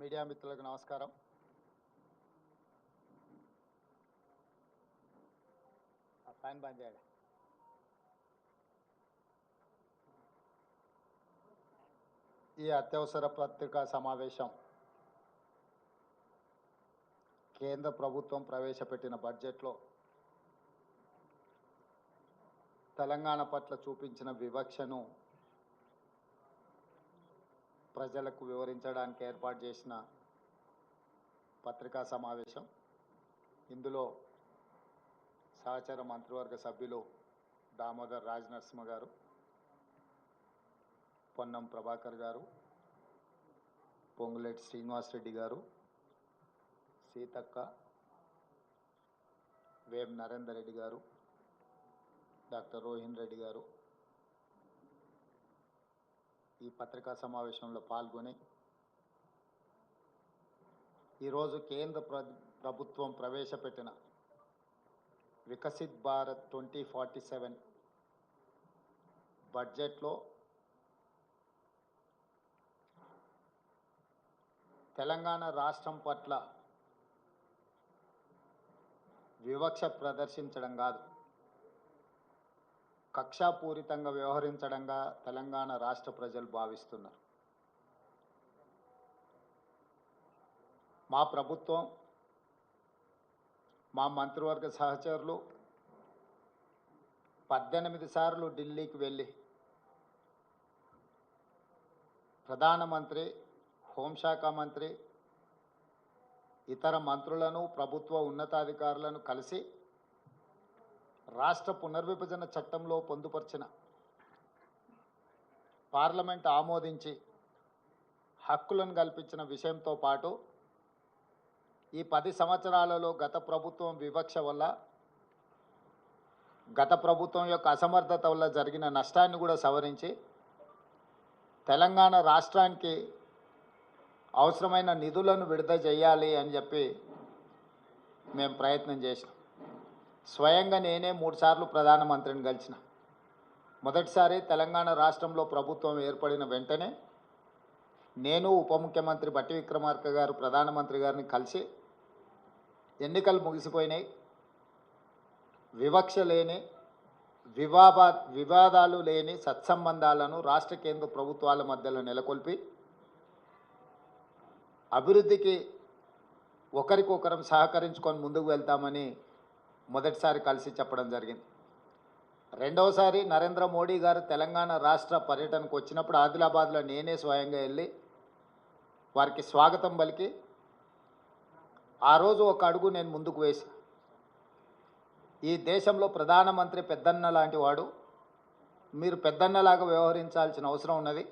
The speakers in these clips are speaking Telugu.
మీడియా మిత్రులకు నమస్కారం. ఫ్యాన్ బంద్ చేయాలి. ఈ అత్యవసర పత్రికా సమావేశం కేంద్ర ప్రభుత్వం ప్రవేశపెట్టిన బడ్జెట్లో తెలంగాణ పట్ల చూపించిన వివక్షను ప్రజలకు వివరించడానికి ఏర్పాటు చేసిన పత్రికా సమావేశం. ఇందులో సహచర మంత్రివర్గ సభ్యులు దామోదర్ రాజనరసింహ గారు, పొన్నం ప్రభాకర్ గారు, పొంగులేటి శ్రీనివాసరెడ్డి గారు, సీతక్క, వేం నరేందర్ రెడ్డి గారు, డాక్టర్ రోహిన్ రెడ్డి గారు ఈ పత్రికా సమావేశంలో పాల్గొని ఈరోజు కేంద్ర ప్రభుత్వం ప్రవేశపెట్టిన వికసిత్ భారత్ 2047 బడ్జెట్లో తెలంగాణ రాష్ట్రం పట్ల వివక్ష ప్రదర్శించడం కాదు, కక్షాపూరితంగా వ్యవహరించడంగా తెలంగాణ రాష్ట్ర ప్రజలు భావిస్తున్నారు. మా ప్రభుత్వం, మా మంత్రివర్గ సహచరులు 18 సార్లు ఢిల్లీకి వెళ్ళి ప్రధానమంత్రి, హోంశాఖ మంత్రి, ఇతర మంత్రులను, ప్రభుత్వ ఉన్నతాధికారులను కలిసి రాష్ట్ర పునర్విభజన చట్టంలో పొందుపరిచిన, పార్లమెంట్ ఆమోదించి హక్కులను కల్పించిన విషయంతో పాటు ఈ 10 సంవత్సరాలలో గత ప్రభుత్వం వివక్ష వల్ల, గత ప్రభుత్వం యొక్క అసమర్థత వల్ల జరిగిన నష్టాన్ని కూడా సవరించి తెలంగాణ రాష్ట్రానికి అవసరమైన నిధులను విడుదల చేయాలి అని చెప్పి మేము ప్రయత్నం చేసినాం. స్వయంగా నేనే 3 సార్లు ప్రధానమంత్రిని కలిసిన. మొదటిసారి తెలంగాణ రాష్ట్రంలో ప్రభుత్వం ఏర్పడిన వెంటనే నేను, ఉప ముఖ్యమంత్రి బట్టి విక్రమార్క గారు ప్రధానమంత్రి గారిని కలిసి ఎన్నికలు ముగిసిపోయినాయి, వివక్ష లేని, వివాదాలు లేని సత్సంబంధాలను రాష్ట్ర కేంద్ర ప్రభుత్వాల మధ్యలో నెలకొల్పి అభివృద్ధికి ఒకరికొకరం సహకరించుకొని ముందుకు వెళ్తామని మొదటిసారి కలిసి చెప్పడం జరిగింది. రెండవసారి నరేంద్ర మోడీ గారు తెలంగాణ రాష్ట్ర పర్యటనకు వచ్చినప్పుడు ఆదిలాబాద్లో నేనే స్వయంగా వెళ్ళి వారికి స్వాగతం పలికి ఆ రోజు ఒక అడుగు నేను ముందుకు వేసి, ఈ దేశంలో ప్రధానమంత్రి పెద్దన్న లాంటి వాడు, మీరు పెద్దన్నలాగా వ్యవహరించాల్సిన అవసరం ఉన్నది,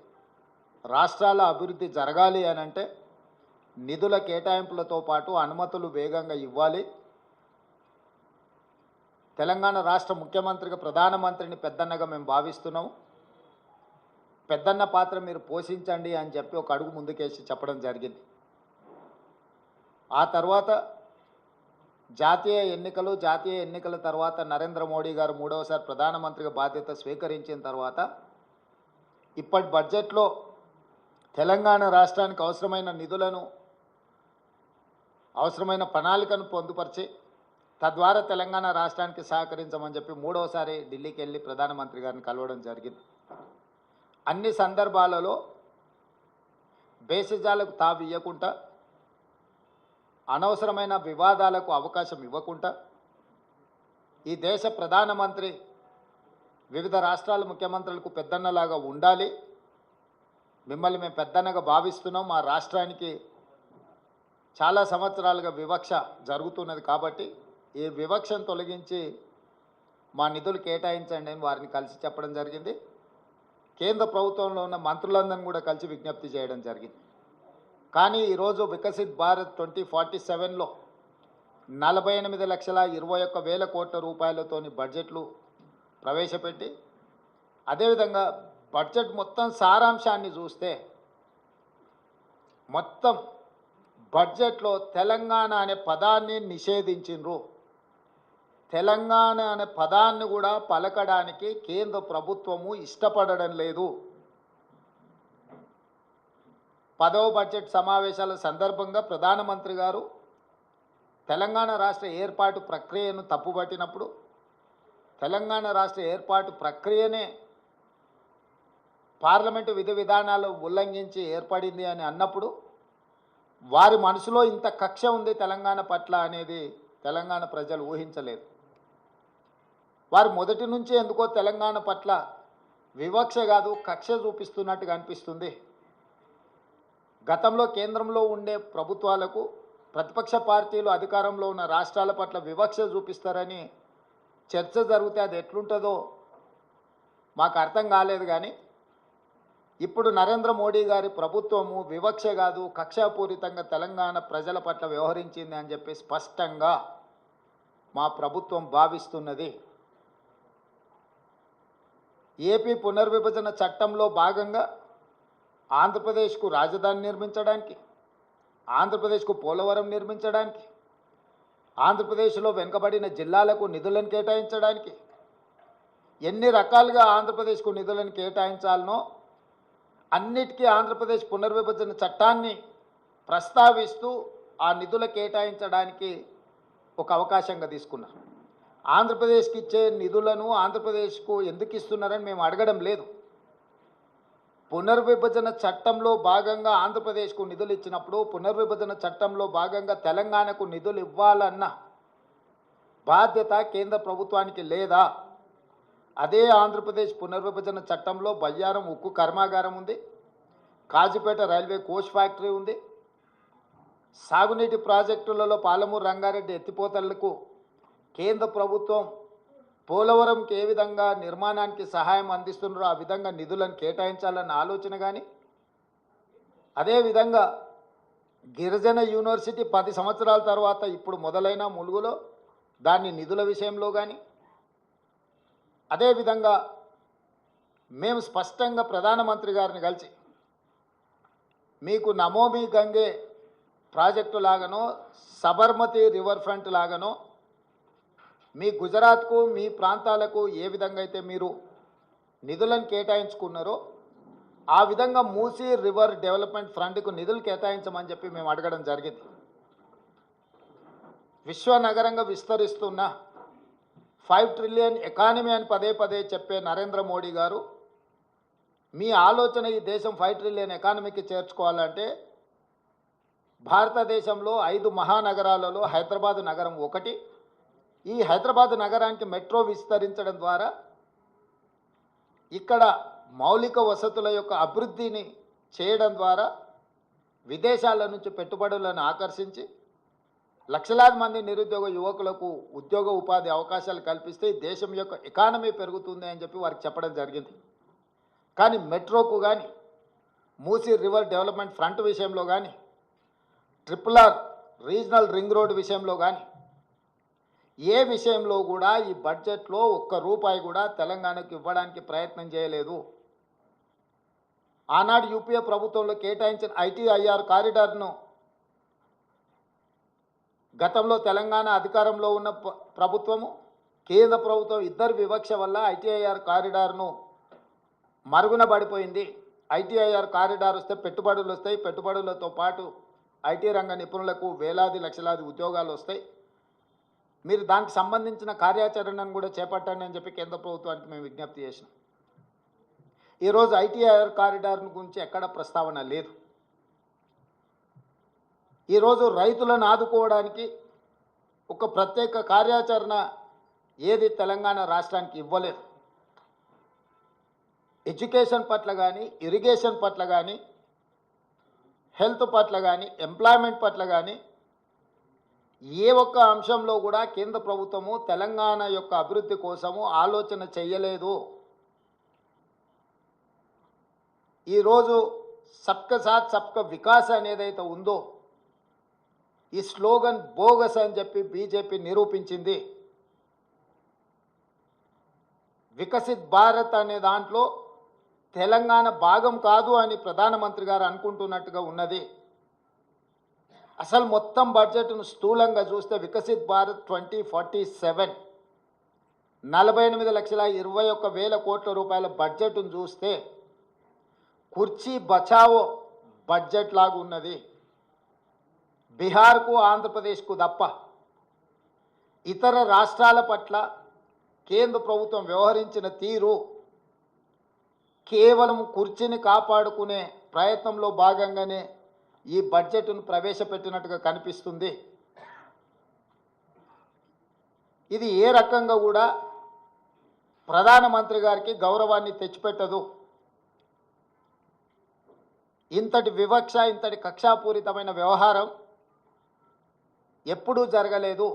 రాష్ట్రాల అభివృద్ధి జరగాలి అని అంటే నిధుల కేటాయింపులతో పాటు అనుమతులు వేగంగా ఇవ్వాలి, తెలంగాణ రాష్ట్ర ముఖ్యమంత్రిగా ప్రధానమంత్రిని పెద్దన్నగా మేము భావిస్తున్నాము, పెద్దన్న పాత్ర మీరు పోషించండి అని చెప్పి ఒక అడుగు ముందుకేసి చెప్పడం జరిగింది. ఆ తర్వాత జాతీయ ఎన్నికల తర్వాత నరేంద్ర మోడీ గారు 3వసారి ప్రధానమంత్రిగా బాధ్యత స్వీకరించిన తర్వాత ఇప్పటి బడ్జెట్లో తెలంగాణ రాష్ట్రానికి అవసరమైన నిధులను, అవసరమైన ప్రణాళికను పొందుపరిచి తద్వారా తెలంగాణ రాష్ట్రానికి సహకరించమని చెప్పి 3వసారి ఢిల్లీకి వెళ్ళి ప్రధానమంత్రి గారిని కలవడం జరిగింది. అన్ని సందర్భాలలో బేసిజాలకు తావు ఇవ్వకుండా, అనవసరమైన వివాదాలకు అవకాశం ఇవ్వకుండా, ఈ దేశ ప్రధానమంత్రి వివిధ రాష్ట్రాల ముఖ్యమంత్రులకు పెద్దన్నలాగా ఉండాలి, మిమ్మల్ని మేము పెద్దన్నగా భావిస్తున్నాం, మా రాష్ట్రానికి చాలా సంవత్సరాలుగా వివక్ష జరుగుతున్నది కాబట్టి ఈ వివక్షను తొలగించి మా నిధులు కేటాయించండి అని వారిని కలిసి చెప్పడం జరిగింది. కేంద్ర ప్రభుత్వంలో ఉన్న మంత్రులందరినీ కూడా కలిసి విజ్ఞప్తి చేయడం జరిగింది. కానీ ఈరోజు వికసిత్ భారత్ 2047లో 48,21,000 కోట్ల రూపాయలతోని బడ్జెట్లు ప్రవేశపెట్టి, అదేవిధంగా బడ్జెట్ మొత్తం సారాంశాన్ని చూస్తే మొత్తం బడ్జెట్లో తెలంగాణ అనే పదాన్ని నిషేధించిండ్రు. తెలంగాణ అనే పదాన్ని కూడా పలకడానికి కేంద్ర ప్రభుత్వము ఇష్టపడడం లేదు. 10వ బడ్జెట్ సమావేశాల సందర్భంగా ప్రధానమంత్రి గారు తెలంగాణ రాష్ట్ర ఏర్పాటు ప్రక్రియను తప్పుపట్టినప్పుడు, తెలంగాణ రాష్ట్ర ఏర్పాటు ప్రక్రియనే పార్లమెంటు విధి విధానాలు ఉల్లంఘించి ఏర్పడింది అని అన్నప్పుడు వారి మనసులో ఇంత కక్ష ఉంది తెలంగాణ పట్ల అనేది తెలంగాణ ప్రజలు ఊహించలేదు. వారు మొదటి నుంచి ఎందుకో తెలంగాణ పట్ల వివక్ష కాదు కక్ష చూపిస్తున్నట్టుగా అనిపిస్తుంది. గతంలో కేంద్రంలో ఉండే ప్రభుత్వాలకు ప్రతిపక్ష పార్టీలు అధికారంలో ఉన్న రాష్ట్రాల పట్ల వివక్ష చూపిస్తారని చర్చ జరిగితే అది ఎట్లుంటుందో మాకు అర్థం కాలేదు. కానీ ఇప్పుడు నరేంద్ర మోడీ గారి ప్రభుత్వము వివక్ష కాదు కక్షాపూరితంగా తెలంగాణ ప్రజల పట్ల వ్యవహరించింది అని చెప్పి స్పష్టంగా మా ప్రభుత్వం భావిస్తున్నది. ఏపీ పునర్విభజన చట్టంలో భాగంగా ఆంధ్రప్రదేశ్కు రాజధాని నిర్మించడానికి, ఆంధ్రప్రదేశ్కు పోలవరం నిర్మించడానికి, ఆంధ్రప్రదేశ్లో వెనుకబడిన జిల్లాలకు నిధులను కేటాయించడానికి, ఎన్ని రకాలుగా ఆంధ్రప్రదేశ్కు నిధులను కేటాయించాలనో అన్నిటికీ ఆంధ్రప్రదేశ్ పునర్విభజన చట్టాన్ని ప్రస్తావిస్తూ ఆ నిధులు కేటాయించడానికి ఒక అవకాశంగా తీసుకున్నారు. ఆంధ్రప్రదేశ్కి ఇచ్చే నిధులను ఆంధ్రప్రదేశ్కు ఎందుకు ఇస్తున్నారని మేము అడగడం లేదు. పునర్విభజన చట్టంలో భాగంగా ఆంధ్రప్రదేశ్కు నిధులు ఇచ్చినప్పుడు పునర్విభజన చట్టంలో భాగంగా తెలంగాణకు నిధులు ఇవ్వాలన్న బాధ్యత కేంద్ర ప్రభుత్వానికి లేదా? అదే ఆంధ్రప్రదేశ్ పునర్విభజన చట్టంలో బయ్యారం ఉక్కు కర్మాగారం ఉంది, కాజీపేట రైల్వే కోచ్ ఫ్యాక్టరీ ఉంది, సాగునీటి ప్రాజెక్టులలో పాలమూరు రంగారెడ్డి ఎత్తిపోతలకు కేంద్ర ప్రభుత్వం పోలవరంకి ఏ విధంగా నిర్మాణానికి సహాయం అందిస్తున్నారో ఆ విధంగా నిధులను కేటాయించాలన్న ఆలోచన కానీ, అదేవిధంగా గిరిజన యూనివర్సిటీ 10 సంవత్సరాల తర్వాత ఇప్పుడు మొదలైన ములుగులో దాన్ని నిధుల విషయంలో కానీ, అదేవిధంగా మేము స్పష్టంగా ప్రధానమంత్రి గారిని కలిసి మీకు నమోమి గంగే ప్రాజెక్టు లాగానో సబర్మతి రివర్ ఫ్రంట్ లాగానో మీ గుజరాత్కు మీ ప్రాంతాలకు ఏ విధంగా అయితే మీరు నిధులను కేటాయించుకున్నారో ఆ విధంగా మూసీ రివర్ డెవలప్మెంట్ ఫ్రంట్కు నిధులు కేటాయించమని చెప్పి మేము అడగడం జరిగింది. విశ్వనగరంగా విస్తరిస్తున్న 5 ట్రిలియన్ ఎకానమీ అని పదే పదే చెప్పే నరేంద్ర మోడీ గారు మీ ఆలోచన ఈ దేశం 5 ట్రిలియన్ ఎకానమీకి చేర్చుకోవాలంటే భారతదేశంలో 5 మహానగరాలలో హైదరాబాద్ నగరం ఒకటి. ఈ హైదరాబాద్ నగరానికి మెట్రో విస్తరించడం ద్వారా ఇక్కడ మౌలిక వసతుల యొక్క అభివృద్ధిని చేయడం ద్వారా విదేశాల నుంచి పెట్టుబడులను ఆకర్షించి లక్షలాది మంది నిరుద్యోగ యువకులకు ఉద్యోగ ఉపాధి అవకాశాలు కల్పిస్తే దేశం యొక్క ఎకానమీ పెరుగుతుంది అని చెప్పి వారికి చెప్పడం జరిగింది. కానీ మెట్రోకు కానీ మూసీ రివర్ డెవలప్మెంట్ ఫ్రంట్ విషయంలో కానీ RRR రీజనల్ రింగ్ రోడ్ విషయంలో కానీ ఏ విషయంలో కూడా ఈ బడ్జెట్లో ఒక్క రూపాయి కూడా తెలంగాణకు ఇవ్వడానికి ప్రయత్నం చేయలేదు. ఆనాడు యూపీఏ ప్రభుత్వంలో కేటాయించిన ITIR కారిడార్ను గతంలో తెలంగాణ అధికారంలో ఉన్న ప్రభుత్వము కేంద్ర ప్రభుత్వం ఇద్దరు వివక్ష వల్ల ITIR కారిడార్ను మరుగున పడిపోయింది. ITIR కారిడార్ వస్తే పెట్టుబడులు వస్తాయి, పెట్టుబడులతో పాటు IT రంగ నిపుణులకు వేలాది లక్షలాది ఉద్యోగాలు వస్తాయి, మీరు దానికి సంబంధించిన కార్యాచరణను కూడా చేపట్టండి అని చెప్పి కేంద్ర ప్రభుత్వానికి మేము విజ్ఞప్తి చేసినాం. ఈరోజు ITIR కారిడార్ గురించి ఎక్కడ ప్రస్తావన లేదు. ఈరోజు రైతులను ఆదుకోవడానికి ఒక ప్రత్యేక కార్యాచరణ ఏది తెలంగాణ రాష్ట్రానికి ఇవ్వలేదు. ఎడ్యుకేషన్ పట్ల కానీ, ఇరిగేషన్ పట్ల కానీ, హెల్త్ పట్ల కానీ, ఎంప్లాయ్మెంట్ పట్ల కానీ ఏ ఒక్క అంశంలో కూడా కేంద్ర ప్రభుత్వము తెలంగాణ యొక్క అభివృద్ధి కోసము ఆలోచన చేయలేదు. ఈరోజు సబ్కా సాత్ సబ్కా వికాస్ అనేదైతే ఉందో ఈ స్లోగన్ బోగస్ అని చెప్పి బీజేపీ నిరూపించింది. వికసిత్ భారత్ అనే దాంట్లో తెలంగాణ భాగం కాదు అని ప్రధానమంత్రి గారు అనుకుంటున్నట్టుగా ఉన్నది. అసలు మొత్తం బడ్జెట్ను స్థూలంగా చూస్తే వికసిత్ భారత్ 2047 48,21,000 కోట్ల రూపాయల బడ్జెట్ను చూస్తే కుర్చీ బచావో బడ్జెట్ లాగా ఉన్నది. బీహార్కు ఆంధ్రప్రదేశ్కు తప్ప ఇతర రాష్ట్రాల పట్ల కేంద్ర ప్రభుత్వం వ్యవహరించిన తీరు కేవలం కుర్చీని కాపాడుకునే ప్రయత్నంలో భాగంగానే ఈ బడ్జెట్ను ప్రవేశపెట్టినట్టుగా కనిపిస్తుంది. ఇది ఏ రకంగా కూడా ప్రధానమంత్రి గారికి గౌరవాన్ని తెచ్చిపెట్టదు. ఇంతటి వివక్ష, ఇంతటి కక్షాపూరితమైన వ్యవహారం ఎప్పుడూ జరగలేదు.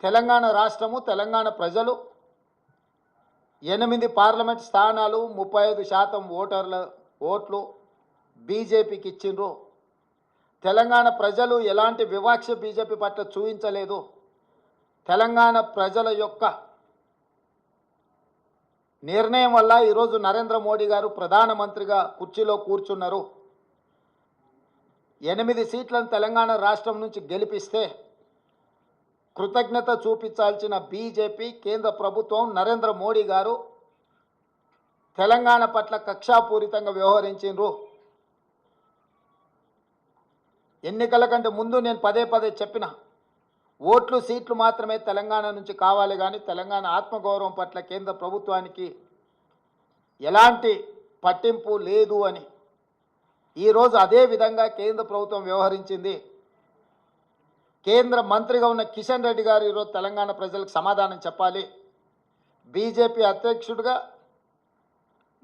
తెలంగాణ రాష్ట్రము, తెలంగాణ ప్రజలు 8 పార్లమెంట్ స్థానాలు, 35% ఓట్లు బీజేపీకి ఇచ్చిండ్రు. తెలంగాణ ప్రజలు ఎలాంటి వివక్ష బీజేపీ పట్ల చూపించలేదు. తెలంగాణ ప్రజల యొక్క నిర్ణయం వల్ల ఈరోజు నరేంద్ర మోడీ గారు ప్రధానమంత్రిగా కుర్చీలో కూర్చున్నారు. 8 సీట్లను తెలంగాణ రాష్ట్రం నుంచి గెలిపిస్తే కృతజ్ఞత చూపించాల్సిన బీజేపీ కేంద్ర ప్రభుత్వం, నరేంద్ర మోడీ గారు తెలంగాణ పట్ల కక్షాపూరితంగా వ్యవహరించారు. ఎన్నికల కంటే ముందు నేను పదే చెప్పిన, ఓట్లు సీట్లు మాత్రమే తెలంగాణ నుంచి కావాలి, కానీ తెలంగాణ ఆత్మగౌరవం పట్ల కేంద్ర ప్రభుత్వానికి ఎలాంటి పట్టింపు లేదు అని. ఈరోజు అదే విధంగా కేంద్ర ప్రభుత్వం వ్యవహరించింది. కేంద్ర మంత్రిగా ఉన్న కిషన్ రెడ్డి గారు ఈరోజు తెలంగాణ ప్రజలకు సమాధానం చెప్పాలి. బీజేపీ అధ్యక్షుడిగా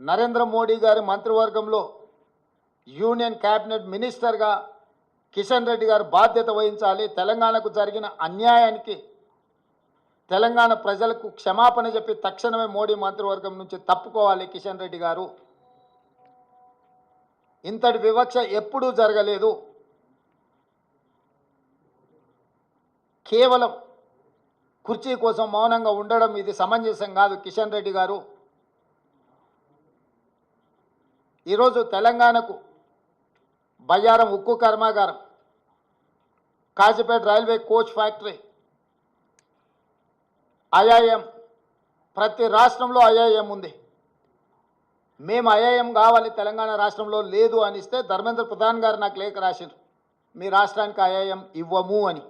నరేంద్ర మోడీ గారి మంత్రివర్గంలో యూనియన్ క్యాబినెట్ మినిస్టర్గా కిషన్ రెడ్డి గారు బాధ్యత వహించాలి. తెలంగాణకు జరిగిన అన్యాయానికి తెలంగాణ ప్రజలకు క్షమాపణ చెప్పి తక్షణమే మోడీ మంత్రివర్గం నుంచి తప్పుకోవాలి కిషన్ రెడ్డి గారు. ఇంతటి వివక్ష ఎప్పుడూ జరగలేదు. కేవలం కుర్చీ కోసం మౌనంగా ఉండడం ఇది సమంజసం కాదు. కిషన్ రెడ్డి గారు ఈరోజు తెలంగాణకు బయ్యారం ఉక్కు కర్మాగారం, Kazipet railway coach factory, IIM, ప్రతి రాష్ట్రంలో ఐఐఎం ఉంది. మేము ఐఐఎం కావాలి తెలంగాణ రాష్ట్రంలో లేదు అనిస్తే ధర్మేంద్ర ప్రధాన్ గారు నాకు లేఖ రాశారు, మీ రాష్ట్రానికి ఐఐఎం ఇవ్వము అని.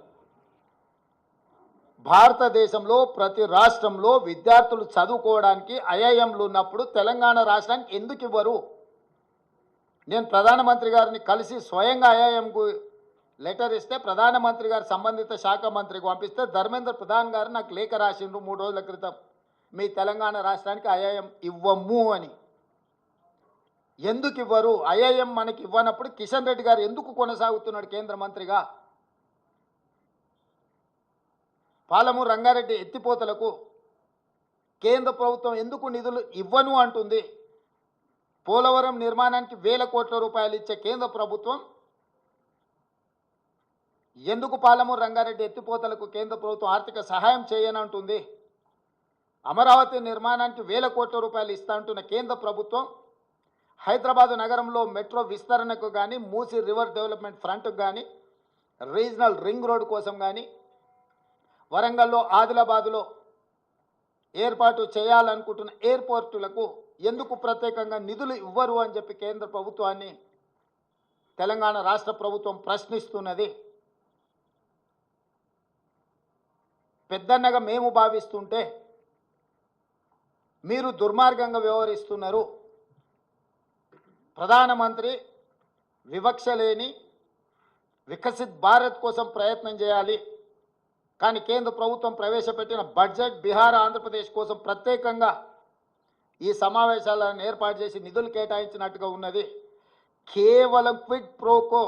భారతదేశంలో ప్రతి రాష్ట్రంలో విద్యార్థులు చదువుకోవడానికి ఐఐఎంలు ఉన్నప్పుడు తెలంగాణ రాష్ట్రానికి ఎందుకు ఇవ్వరు? నేను ప్రధానమంత్రి గారిని కలిసి స్వయంగా ఐఐఎంకు లెటర్ ఇస్తే ప్రధానమంత్రి గారు సంబంధిత శాఖ మంత్రికి పంపిస్తే ధర్మేంద్ర ప్రధాన్ గారు నాకు లేఖ రాసిండ్రు 3 రోజుల క్రితం, మీ తెలంగాణ రాష్ట్రానికి ఐఐఎం ఇవ్వము అని. ఎందుకు ఇవ్వరు? ఐఐఎం మనకి ఇవ్వనప్పుడు కిషన్ రెడ్డి గారు ఎందుకు కొనసాగుతున్నాడు కేంద్ర మంత్రిగా? పాలమూరు రంగారెడ్డి ఎత్తిపోతలకు కేంద్ర ప్రభుత్వం ఎందుకు నిధులు ఇవ్వను అంటుంది? పోలవరం నిర్మాణానికి 1000 కోట్ల రూపాయలు ఇచ్చే కేంద్ర ప్రభుత్వం ఎందుకు పాలమూరు రంగారెడ్డి ఎత్తిపోతలకు కేంద్ర ప్రభుత్వం ఆర్థిక సహాయం చేయనంటుంది? అమరావతి నిర్మాణానికి 1000 కోట్ల రూపాయలు ఇస్తా అంటున్న కేంద్ర ప్రభుత్వం హైదరాబాదు నగరంలో మెట్రో విస్తరణకు కానీ, మూసీ రివర్ డెవలప్మెంట్ ఫ్రంట్కు కానీ, రీజనల్ రింగ్ రోడ్ కోసం కానీ, వరంగల్లో, ఆదిలాబాదులో ఏర్పాటు చేయాలనుకుంటున్న ఎయిర్పోర్టులకు ఎందుకు ప్రత్యేకంగా నిధులు ఇవ్వరు అని చెప్పి కేంద్ర ప్రభుత్వాన్ని తెలంగాణ రాష్ట్ర ప్రభుత్వం ప్రశ్నిస్తున్నది. పెద్దన్నగా మేము భావిస్తుంటే మీరు దుర్మార్గంగా వ్యవహరిస్తున్నారు. ప్రధానమంత్రి వివక్ష లేని వికసిత్ భారత్ కోసం ప్రయత్నం చేయాలి, కానీ కేంద్ర ప్రభుత్వం ప్రవేశపెట్టిన బడ్జెట్ బీహార్, ఆంధ్రప్రదేశ్ కోసం ప్రత్యేకంగా ఈ సమావేశాలను ఏర్పాటు చేసి నిధులు కేటాయించినట్టుగా ఉన్నది. కేవలం క్విడ్ ప్రోకో.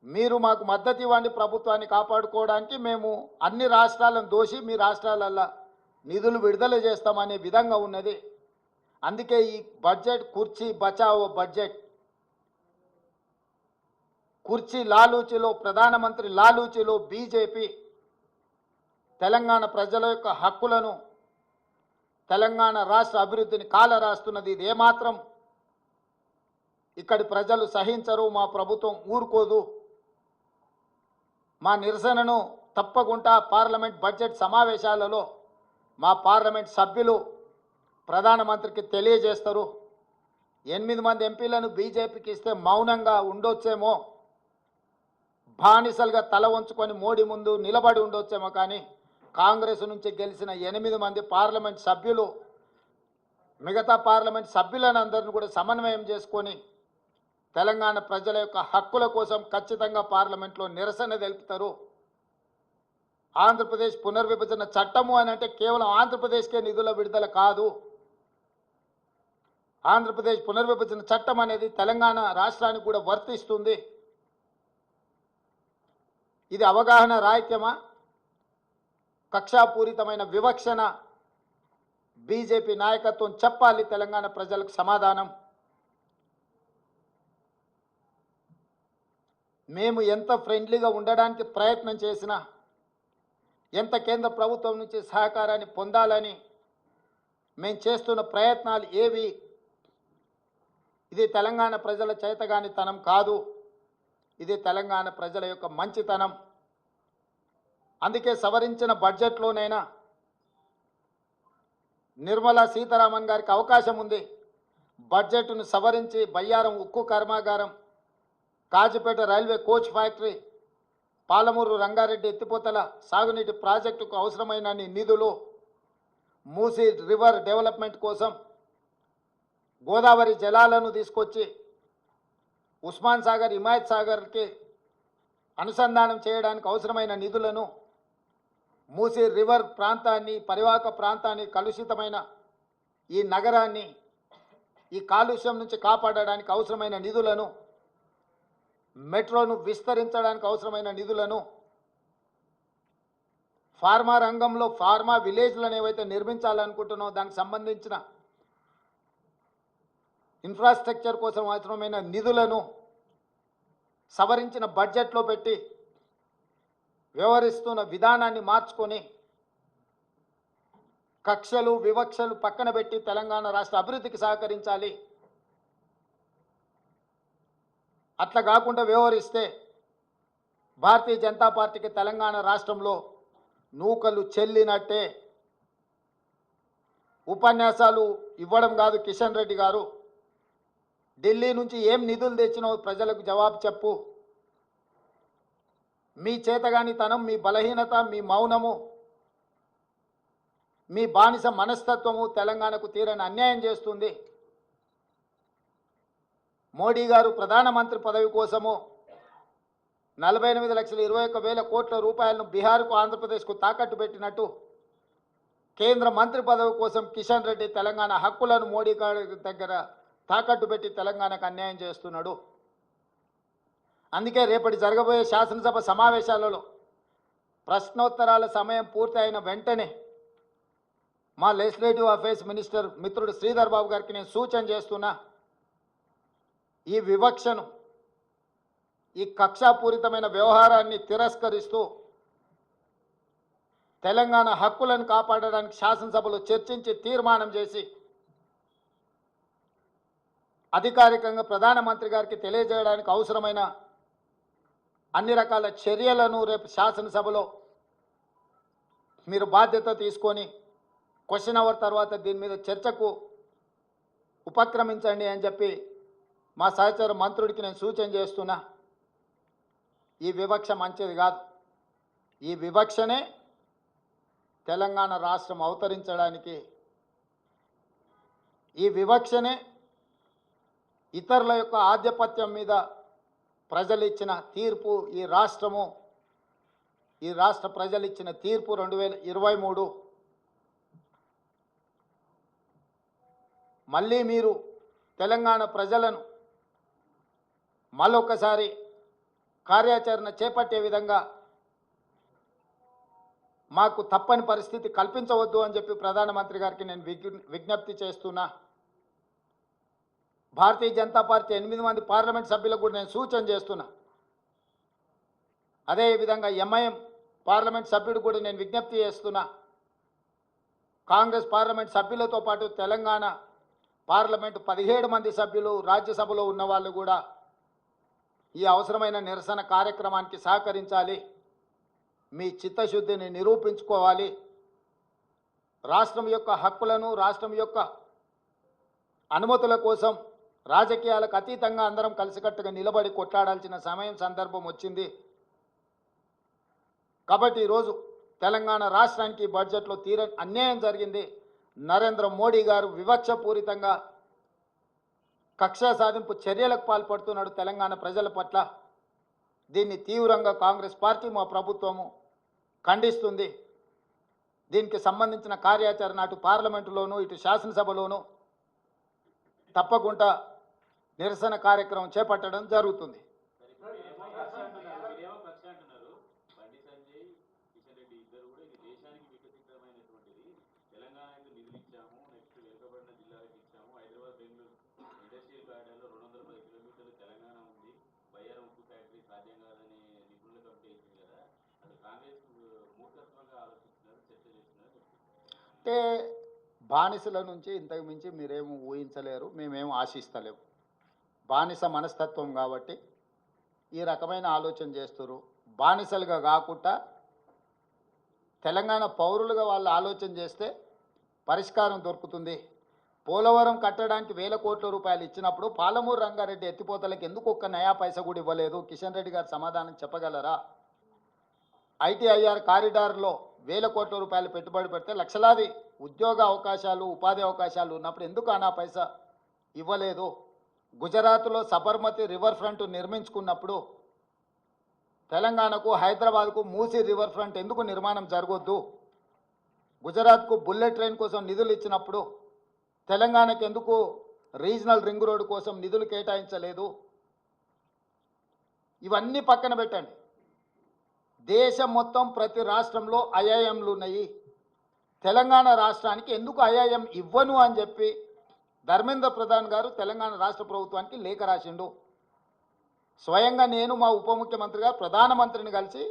మీరు మాకు మద్దతు ఇవ్వండి ప్రభుత్వాన్ని కాపాడుకోవడానికి, మేము అన్ని రాష్ట్రాలను దోషి మీ రాష్ట్రాలల్లో నిధులు విడుదల చేస్తామనే విధంగా ఉన్నది. అందుకే ఈ బడ్జెట్ కుర్చీ బచావో బడ్జెట్. కుర్చీ లాలూచిలో, ప్రధానమంత్రి లాలూచిలో బీజేపీ తెలంగాణ ప్రజల యొక్క హక్కులను, తెలంగాణ రాష్ట్ర అభివృద్ధిని కాలరాస్తున్నది. ఇది ఏమాత్రం ఇక్కడి ప్రజలు సహించరు. మా ప్రభుత్వం ఊరుకోదు. మా నిరసనను తప్పకుండా పార్లమెంట్ బడ్జెట్ సమావేశాలలో మా పార్లమెంట్ సభ్యులు ప్రధానమంత్రికి తెలియజేస్తారు. 8 మంది ఎంపీలను బీజేపీకి ఇస్తే మౌనంగా ఉండొచ్చేమో, బానిసలుగా తల వంచుకొని మోడీ ముందు నిలబడి ఉండొచ్చేమో, కానీ కాంగ్రెస్ నుంచి గెలిచిన 8 మంది పార్లమెంట్ సభ్యులు మిగతా పార్లమెంట్ సభ్యులను అందరిని కూడా సమన్వయం చేసుకొని తెలంగాణ ప్రజల యొక్క హక్కుల కోసం ఖచ్చితంగా పార్లమెంట్లో నిరసన తెలుపుతారు. ఆంధ్రప్రదేశ్ పునర్విభజన చట్టము అని అంటే కేవలం ఆంధ్రప్రదేశ్కే నిధుల విడుదల కాదు. ఆంధ్రప్రదేశ్ పునర్విభజన చట్టం అనేది తెలంగాణ రాష్ట్రానికి కూడా వర్తిస్తుంది. ఇది అవగాహన రాహిత్యమా, కక్షాపూరితమైన వివక్షణ? బీజేపీ నాయకత్వం చెప్పాలి తెలంగాణ ప్రజలకు సమాధానం. మేము ఎంత ఫ్రెండ్లీగా ఉండడానికి ప్రయత్నం చేసినా, ఎంత కేంద్ర ప్రభుత్వం నుంచి సహకారాన్ని పొందాలని మేము చేస్తున్న ప్రయత్నాలు ఏవి ఇది తెలంగాణ ప్రజల చేతగానితనం కాదు, ఇది తెలంగాణ ప్రజల యొక్క మంచితనం. అందుకే సవరించిన బడ్జెట్లోనైనా నిర్మలా సీతారామన్ గారికి అవకాశం ఉంది. బడ్జెట్ను సవరించి బయ్యారం ఉక్కు కర్మాగారం, Kazipet railway coach factory, Palamuru Rangareddy ఎత్తిపోతల సాగునీటి ప్రాజెక్టుకు అవసరమైన నిధులు, మూసీ రివర్ డెవలప్మెంట్ కోసం గోదావరి జలాలను తీసుకొచ్చి ఉస్మాన్ సాగర్, హిమాయత్ సాగర్కి అనుసంధానం చేయడానికి అవసరమైన నిధులను, మూసీ రివర్ ప్రాంతాన్ని, పరివాహక ప్రాంతాన్ని, కలుషితమైన ఈ నగరాన్ని ఈ కాలుష్యం నుంచి కాపాడడానికి అవసరమైన నిధులను, మెట్రోను విస్తరించడానికి అవసరమైన నిధులను, ఫార్మా రంగంలో ఫార్మా విలేజ్లను ఏవైతే నిర్మించాలనుకుంటున్నామో దానికి సంబంధించిన ఇన్ఫ్రాస్ట్రక్చర్ కోసం అవసరమైన నిధులను సవరించిన బడ్జెట్లో పెట్టి వ్యవహరిస్తున్న విధానాన్ని మార్చుకొని కక్షలు వివక్షలు పక్కన పెట్టి తెలంగాణ రాష్ట్ర అభివృద్ధికి సహకరించాలి. అట్లా కాకుండా వ్యవహరిస్తే భారతీయ జనతా పార్టీకి తెలంగాణ రాష్ట్రంలో నూకలు చెల్లినట్టే. ఉపన్యాసాలు ఇవ్వడం కాదు కిషన్ రెడ్డి గారు, ఢిల్లీ నుంచి ఏం నిధులు తెచ్చినావు ప్రజలకు జవాబు చెప్పు. మీ చేతగానితనం, మీ బలహీనత, మీ మౌనము, మీ బానిస మనస్తత్వము తెలంగాణకు తీరని అన్యాయం చేస్తుంది. మోడీ గారు ప్రధానమంత్రి పదవి కోసము 48,21,000 కోట్ల రూపాయలను బీహార్కు, ఆంధ్రప్రదేశ్కు తాకట్టు పెట్టినట్టు కేంద్ర మంత్రి పదవి కోసం కిషన్ రెడ్డి తెలంగాణ హక్కులను మోడీ గారి దగ్గర తాకట్టు పెట్టి తెలంగాణకు అన్యాయం చేస్తున్నాడు. అందుకే రేపటి జరగబోయే శాసనసభ సమావేశాలలో ప్రశ్నోత్తరాల సమయం పూర్తి అయిన వెంటనే మా లెజిస్లేటివ్ అఫైర్స్ మినిస్టర్ మిత్రుడు శ్రీధర్ బాబు గారికి నేను సూచన చేస్తున్నా, ఈ వివక్షను, ఈ కక్షాపూరితమైన వ్యవహారాన్ని తిరస్కరిస్తూ తెలంగాణ హక్కులను కాపాడడానికి శాసనసభలో చర్చించి తీర్మానం చేసి అధికారికంగా ప్రధానమంత్రి గారికి తెలియజేయడానికి అవసరమైన అన్ని రకాల చర్యలను రేపు శాసనసభలో మీరు బాధ్యత తీసుకొని క్వశ్చన్ అవర్ తర్వాత దీని మీద చర్చకు ఉపక్రమించండి అని చెప్పి మా సహచర మంత్రుడికి నేను సూచన చేస్తున్నా. ఈ వివక్ష మంచిది కాదు. ఈ వివక్షనే తెలంగాణ రాష్ట్రం అవతరించడానికి, ఈ వివక్షనే ఇతరుల యొక్క ఆధిపత్యం మీద ప్రజలు ఇచ్చిన తీర్పు. ఈ రాష్ట్ర ప్రజలు ఇచ్చిన తీర్పు 2023. మళ్ళీ మీరు తెలంగాణ ప్రజలను మళ్ళొకసారి కార్యాచరణ చేపట్టే విధంగా మాకు తప్పని పరిస్థితి కల్పించవద్దు అని చెప్పి ప్రధానమంత్రి గారికి నేను విజ్ఞప్తి చేస్తున్నా. భారతీయ జనతా పార్టీ 8 మంది పార్లమెంట్ సభ్యులకు కూడా నేను సూచన చేస్తున్నా. అదేవిధంగా ఎంఐఎం పార్లమెంట్ సభ్యుడు కూడా నేను విజ్ఞప్తి చేస్తున్నా. కాంగ్రెస్ పార్లమెంట్ సభ్యులతో పాటు తెలంగాణ పార్లమెంటు 17 మంది సభ్యులు రాజ్యసభలో ఉన్న వాళ్ళు కూడా ఈ అవసరమైన నిరసన కార్యక్రమానికి సహకరించాలి. మీ చిత్తశుద్ధిని నిరూపించుకోవాలి. రాష్ట్రం యొక్క హక్కులను, రాష్ట్రం యొక్క అనుమతుల కోసం రాజకీయాలకు అతీతంగా అందరం కలిసికట్టుగా నిలబడి కొట్లాడాల్సిన సమయం సందర్భం వచ్చింది. కాబట్టి ఈరోజు తెలంగాణ రాష్ట్రానికి బడ్జెట్లో తీరని అన్యాయం జరిగింది. నరేంద్ర మోడీ గారు వివక్షపూరితంగా కక్ష సాధింపు చర్యలకు పాల్పడుతున్నాడు తెలంగాణ ప్రజల పట్ల. దీన్ని తీవ్రంగా కాంగ్రెస్ పార్టీ, మా ప్రభుత్వము ఖండిస్తుంది. దీనికి సంబంధించిన కార్యాచరణ అటు పార్లమెంటులోనూ ఇటు శాసనసభలోనూ తప్పకుండా నిరసన కార్యక్రమం చేపట్టడం జరుగుతుంది. అంటే బానిసల నుంచి ఇంతకు మించి మీరేమో ఊహించలేరు, మేమేమో ఆశిస్తలేము. బానిస మనస్తత్వం కాబట్టి ఈ రకమైన ఆలోచన చేస్తారు. బానిసలుగా కాకుండా తెలంగాణ పౌరులుగా వాళ్ళు ఆలోచన చేస్తే పరిష్కారం దొరుకుతుంది. పోలవరం కట్టడానికి 1000 కోట్ల రూపాయలు ఇచ్చినప్పుడు పాలమూరు రంగారెడ్డి ఎత్తిపోతలకు ఎందుకు ఒక్క నయా పైసా కూడా ఇవ్వలేదు? కిషన్ రెడ్డి గారు సమాధానం చెప్పగలరా? ఐటీఐఆర్ కారిడార్లో 1000 కోట్ల రూపాయలు పెట్టుబడి పెడితే లక్షలాది ఉద్యోగ అవకాశాలు, ఉపాధి అవకాశాలు ఉన్నప్పుడు ఎందుకు అనా పైసా ఇవ్వలేదు? గుజరాత్లో సబర్మతి రివర్ ఫ్రంట్ నిర్మించుకున్నప్పుడు తెలంగాణకు, హైదరాబాద్కు మూసీ రివర్ ఫ్రంట్ ఎందుకు నిర్మాణం జరగొద్దు? గుజరాత్కు బుల్లెట్ ట్రైన్ కోసం నిధులు ఇచ్చినప్పుడు తెలంగాణకు ఎందుకు రీజనల్ రింగ్ రోడ్డు కోసం నిధులు కేటాయించలేదు? ఇవన్నీ పక్కన పెట్టండి. దేశం మొత్తం ప్రతి రాష్ట్రంలో ఐఐఎంలు ఉన్నాయి. తెలంగాణ రాష్ట్రానికి ఎందుకు ఐఐఎం ఇవ్వను అని చెప్పి ధర్మేంద్ర ప్రధాన్ గారు తెలంగాణ రాష్ట్ర ప్రభుత్వానికి లేఖ రాసిండు. స్వయంగా నేను, మా ఉప ముఖ్యమంత్రి గారు ప్రధానమంత్రిని కలిసి